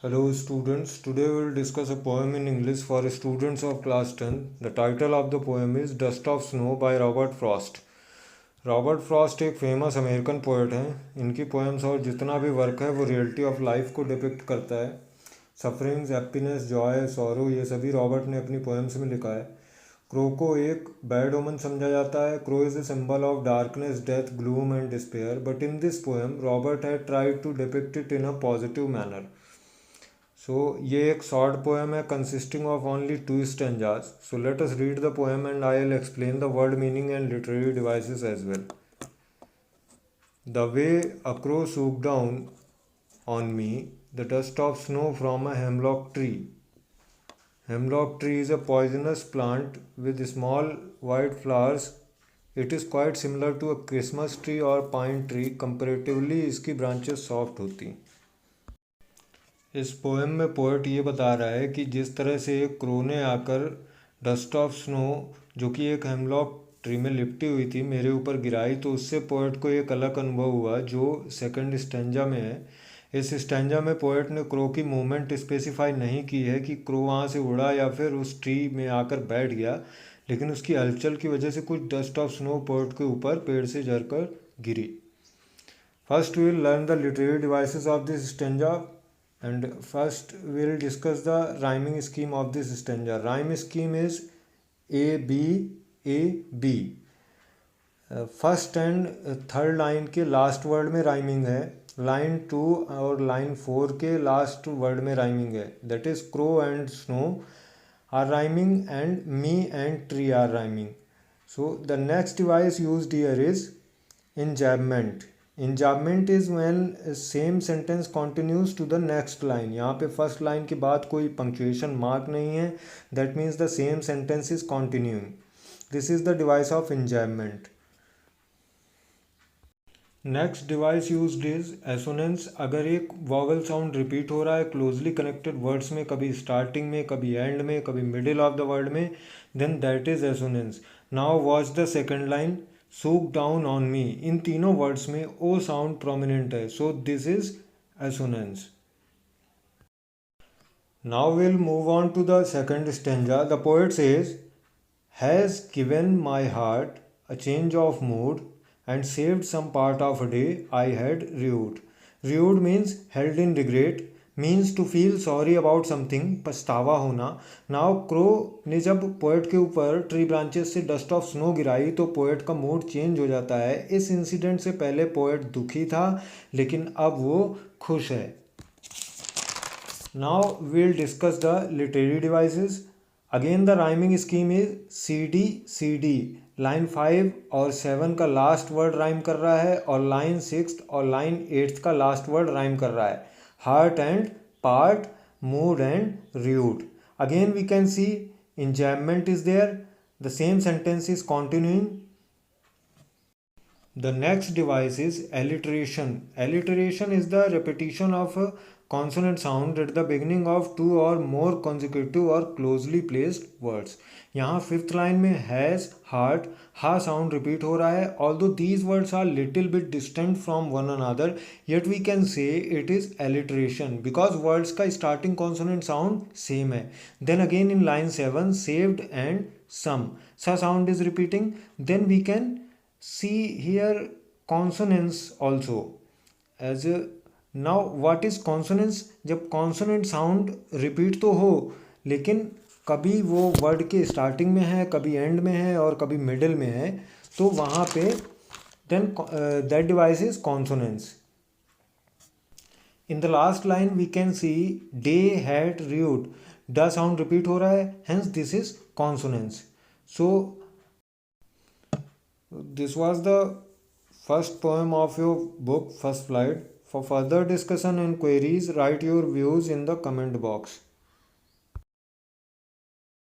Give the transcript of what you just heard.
Hello students, today we will discuss a poem in English for students of class 10. The title of the poem is Dust of Snow by Robert Frost. Robert Frost एक famous American poet हैं. इनकी poems और जितना भी work है वो reality of life को depict करता है. सफरिंग्स, हैप्पीनेस, जॉय, सॉरो, ये सभी रॉबर्ट ने अपनी पोएम्स में लिखा है. क्रो को एक बैड ओमन समझा जाता है. Crow is a symbol of darkness, death, gloom and despair, but in this poem Robert had tried to depict it in a positive manner. So ये एक शॉर्ट पोएम है consisting of only 2 stanzas. So let us read the poem and I will explain the word meaning and literary devices as well. The way a crow swooped down on me, the dust of snow from a hemlock tree. Hemlock tree is a poisonous plant with small white flowers. It is quite similar to a Christmas tree or pine tree. Comparatively, इसकी branches soft होती. इस poem में poet ये बता रहा है कि जिस तरह से एक क्रो ने आकर डस्ट ऑफ स्नो जो कि एक हेमलॉक ट्री में लिपटी हुई थी मेरे ऊपर गिराई, तो उससे पोएट को एक अलग अनुभव हुआ जो सेकंड स्टैंजा में है. इस स्टैंजा में पोएट ने क्रो की मूवमेंट स्पेसिफाई नहीं की है कि क्रो वहाँ से उड़ा या फिर उस ट्री में आकर बैठ गया, लेकिन उसकी हलचल की वजह से कुछ डस्ट ऑफ स्नो पोएट के ऊपर पेड़ से झरकर गिरी. First we will learn the literary devices of this stanza. And first we will discuss the rhyming scheme of this stanza. Rhyme scheme is A B A B. First and third line के last word में rhyming है. Line 2 और line 4 के last word में rhyming है. That is crow and snow are rhyming and me and tree are rhyming. So the next device used here is enjambment. Enjambment is when same sentence continues to the next line. यहाँ पे first line के बाद कोई punctuation mark नहीं है. That means the same sentence is continuing. This is the device of enjambment. Next device used is assonance. अगर एक vowel sound repeat हो रहा है क्लोजली कनेक्टेड वर्ड्स में, कभी स्टार्टिंग में, कभी एंड में, कभी मिडिल ऑफ द वर्ड में, then that is assonance. Now watch the second line. Shook down on me. इन तीनों वर्ड्स में ओ साउंड प्रोमिनेंट है, so this is assonance. Now will move on to the second stanza. The poet says has given my heart a change of mood and saved some part of a day I had rued. Rued means held in regret, means to feel sorry about something, पछतावा होना. Now crow ने जब poet के ऊपर tree branches से dust of snow गिराई तो poet का मूड चेंज हो जाता है. इस इंसिडेंट से पहले पोएट दुखी था लेकिन अब वो खुश है. Now we'll discuss the literary devices. Again the rhyming scheme is C D C D. Line 5 और 7 का लास्ट वर्ड राइम कर रहा है और लाइन 6 और लाइन 8 का लास्ट वर्ड राइम कर रहा है. Heart and part, mood and rude. Again we can see enjambment is there. The same sentence is continuing. The next device is alliteration. Alliteration is the repetition of a consonant sound at the beginning of 2 or more consecutive or closely placed words. यहाँ fifth line में has, heart, ha sound repeat हो रहा है. Although these words are little bit distant from one another, yet we can say it is alliteration because words का starting consonant sound same है. Then again in line 7 saved and some, sa sound is repeating. Then we can see here consonants also as a. now what is consonants? जब consonant sound repeat तो हो लेकिन कभी वो word के starting में है, कभी एंड में है और कभी मिडिल में है, तो वहाँ पे then that device is consonants. in the last line we can see day had rude. The sound repeat हो रहा है, hence this is consonants. so this was the first poem of your book First Flight. For further discussion and queries, write your views in the comment box.